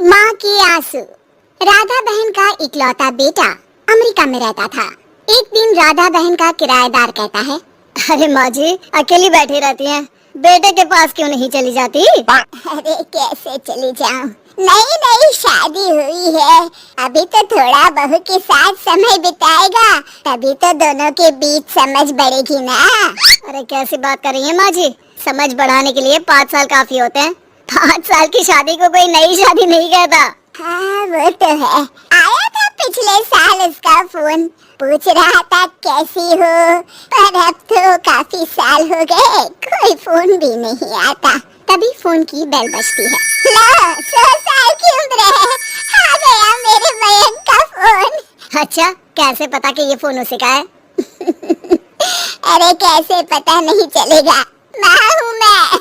माँ के आंसू। राधा बहन का इकलौता बेटा अमेरिका में रहता था। एक दिन राधा बहन का किराएदार कहता है, अरे माँ जी अकेली बैठी रहती हैं, बेटे के पास क्यों नहीं चली जाती? अरे कैसे चली जाऊं, नई नई शादी हुई है, अभी तो थोड़ा बहू के साथ समय बिताएगा, तभी तो दोनों के बीच समझ बढ़ेगी ना। अरे कैसी बात कर रही है माँ जी, समझ बढ़ाने के लिए 5 साल काफी होते हैं। 5 साल की शादी को कोई नई शादी नहीं कहता। हाँ वो तो है, आया था पिछले साल उसका फोन, पूछ रहा था कैसी हो, पर अब तो काफी साल हो गए कोई फोन भी नहीं आता। तभी फोन की बेल बजती है। लो 100 साल की उम्र है, आ गया मेरे मयंक का फोन। अच्छा कैसे पता कि ये फोन उसी का है? अरे कैसे पता नहीं चलेगा, माँ हूँ मैं।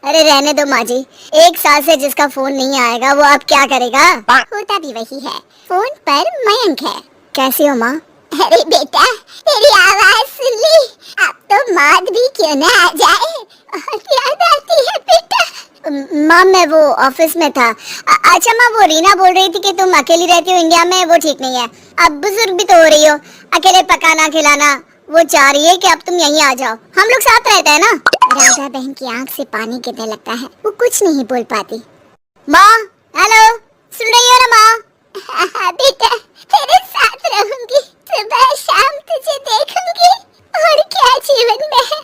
अरे रहने दो माँ जी, 1 साल से जिसका फोन नहीं आएगा वो अब क्या करेगा? होता भी वही है, फोन पर मयंक है। कैसी हो माँ? अरे बेटा तेरी आवाज सुन ली, अब तो मौत भी क्यों ना आ जाए, बहुत याद आती है बेटा। माँ मैं वो ऑफिस में था। अच्छा माँ वो रीना बोल रही थी कि तुम अकेली रहती हो इंडिया में, वो ठीक नहीं है, अब बुजुर्ग भी तो हो रही हो, अकेले पकाना खिलाना, वो चाह रही है कि अब तुम यहीं आ जाओ, हम लोग साथ रहते हैं ना। राधा बहन की आंख से पानी गिरने लगता है, वो कुछ नहीं बोल पाती। माँ हेलो, सुन रही हो ना माँ? बेटा तेरे साथ रहूंगी, सुबह शाम तुझे देखूंगी, और क्या जीवन में है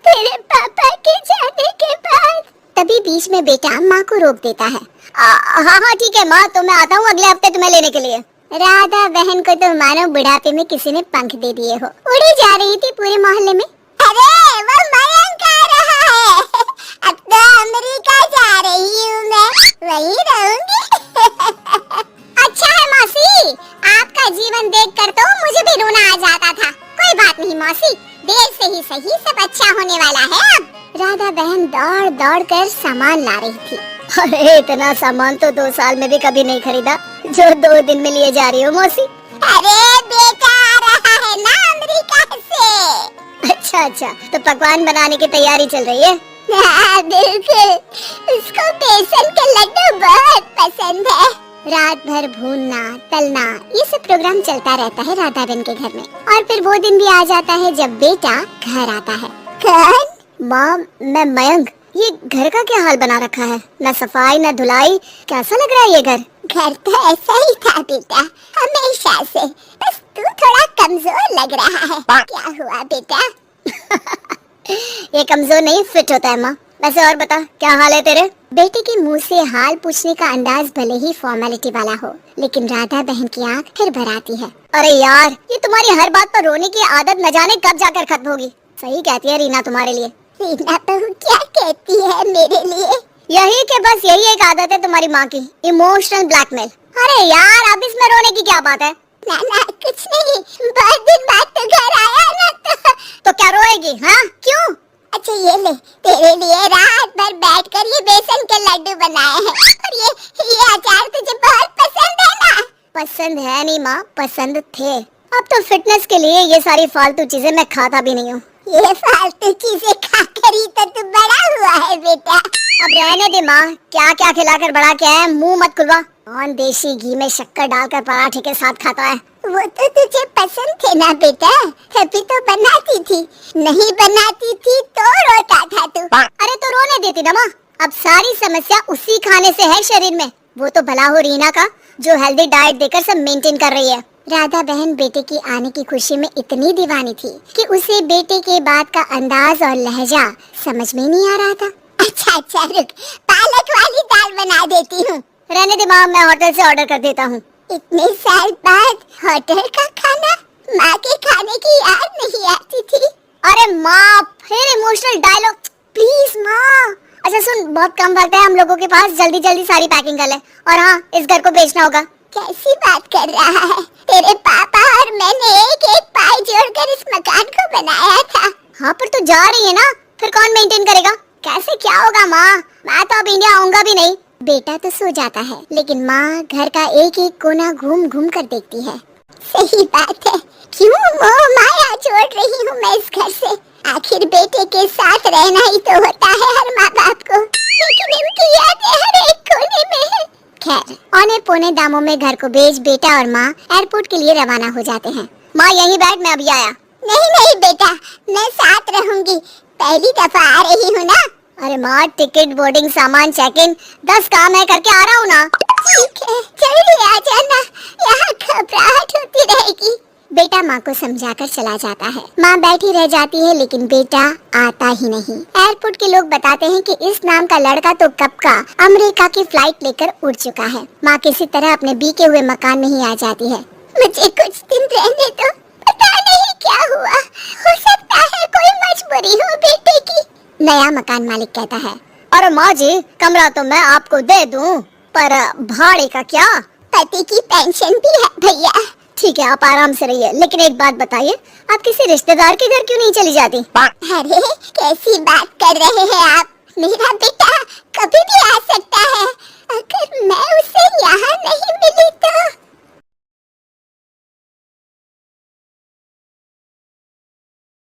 तेरे पापा के जाने के बाद। तभी बीच में बेटा माँ को रोक देता है। हाँ हाँ ठीक है माँ, तो मैं आता हूँ अगले हफ्ते तुम्हें लेने के लिए। राधा बहन को तो मानो बुढ़ापे में किसी ने पंख दे दिए हो, उड़ी जा रही थी पूरे मोहल्ले में। अरे वो मयंक आ रहा है, अब तो अमेरिका जा रही हूँ मैं, वहीं रहूंगी। अच्छा है मौसी, आपका जीवन देखकर तो मुझे भी रोना आ जाता था। कोई बात नहीं मौसी, देर से ही सही सब अच्छा होने वाला है अब। राधा बहन दौड़ दौड़ कर सामान ला रही थी। अरे इतना सामान तो 2 साल में भी कभी नहीं खरीदा जो 2 दिन में लिए जा रही हो मौसी। अरे बेटा आ रहा है ना अमेरिका से। अच्छा तो पकवान बनाने की तैयारी चल रही है? हाँ बिल्कुल, उसको बेसन के लड्डू बहुत पसंद है। रात भर भूनना तलना ये सब प्रोग्राम चलता रहता है राधा बहन के घर में, और फिर वो दिन भी आ जाता है जब बेटा घर आता है। कौन? माँ मैं मयंक। ये घर का क्या हाल बना रखा है, न सफाई न धुलाई, कैसा लग रहा है ये घर? घर तो ऐसा ही था बेटा हमेशा से, बस तू थोड़ा कमजोर लग रहा है। क्या हुआ बेटा? ये कमजोर नहीं फिट होता है माँ। वैसे और बता क्या हाल है तेरे? बेटे के मुंह से हाल पूछने का अंदाज भले ही फॉर्मेलिटी वाला हो, लेकिन राधा बहन की आंख फिर भर आती है। अरे यार ये तुम्हारी हर बात पर रोने की आदत न जाने कब जाकर खत्म होगी। सही कहती है रीना तुम्हारे लिए। रीना बहू क्या कहती है मेरे लिए? यही कि बस यही एक आदत है तुम्हारी माँ की, इमोशनल ब्लैकमेल। अरे यार अब इसमें रोने की क्या बात है? ना ना कुछ नहीं, बहुत दिन बाद तो घर आया ना तो क्या रोएगी? हाँ क्यों? अच्छा ये ले, तेरे लिए रात भर बैठकर ये बेसन के लड्डू बनाए हैं, और ये अचार तुझे बहुत पसंद है ना? पसंद है नहीं माँ, पसंद थे। अब तो फिटनेस के लिए ये सारी फालतू चीजें मैं खाता भी नहीं हूँ। ये फालतू चीजें खाकर ही तो तू बड़ा हुआ है बेटा। अब रहने दे माँ, क्या क्या खिलाकर बड़ा किया है, मुंह मत खुलवा। कौन देसी घी में शक्कर डालकर पराठे के साथ खाता है? वो तो तुझे पसंद थे ना बेटा, तभी तो बनाती थी, नहीं बनाती थी तो रोता था तू। अरे तो रोने देती ना माँ, अब सारी समस्या उसी खाने से है शरीर में। वो तो भला हो रीना का जो हेल्दी डाइट देकर सब मेंटेन कर रही है। राधा बहन बेटे की आने की खुशी में इतनी दीवानी थी कि उसे बेटे के बात का अंदाज और लहजा समझ में नहीं आ रहा था। अच्छा रुक, पालक वाली दाल बना देती हूँ। रहने दे माँ, मैं होटल से ऑर्डर कर देता हूँ। इतने साल बाद होटल का खाना, माँ के खाने की याद नहीं आती थी। अरे माँ फिर इमोशनल डायलॉग, प्लीज माँ। अच्छा सुन, बहुत कम वक्त है हम लोगों के पास, जल्दी जल्दी सारी पैकिंग कर ले, और हाँ इस घर को बेचना होगा। कैसी बात कर रहा है, तेरे पापा और मैंने एक एक पाई जोड़कर इस मकान को बनाया था। हाँ पर तू जा रही है ना, फिर कौन मेंटेन करेगा? कैसे क्या होगा माँ, मैं तो अब इंडिया आऊंगा भी नहीं। बेटा तो सो जाता है, लेकिन माँ घर का एक एक कोना घूम घूम कर देखती है। सही बात है, क्यों मोह माया जोड़ रही हूँ मैं इस घर से, आखिर बेटे के साथ रहना ही तो होता है हर माँ बाप को, लेकिन इनकी यादें हर एक कोने में पौने दामों में घर को बेच बेटा और माँ एयरपोर्ट के लिए रवाना हो जाते हैं। माँ यहीं बैठ, मैं अभी आया। नहीं नहीं बेटा, मैं साथ रहूंगी, पहली दफा आ रही हूँ ना। अरे माँ, टिकट, बोर्डिंग, सामान, चेक इन, 10 काम है, करके आ रहा हूँ ना। ठीक है, जल्दी आ जाना, यहाँ घबराहट होती रहेगी। बेटा माँ को समझाकर चला जाता है। माँ बैठी रह जाती है लेकिन बेटा आता ही नहीं। एयरपोर्ट के लोग बताते हैं कि इस नाम का लड़का तो कब का अमेरिका की फ्लाइट लेकर उड़ चुका है। माँ किसी तरह अपने बीके हुए मकान में ही आ जाती है। मुझे कुछ दिन रहने दो, पता नहीं क्या हुआ, हो सकता है कोई मजबूरी हो बेटे की। नया मकान मालिक कहता है, अरे माँ जी, कमरा तो मैं आपको दे दूं, पर भाड़े का क्या? पति की पेंशन भी है भैया। ठीक है, आप आराम से रहिए, लेकिन एक बात बताइए, आप किसी रिश्तेदार के घर क्यों नहीं चली जाती? अरे कैसी बात कर रहे हैं आप, मेरा बेटा कभी भी आ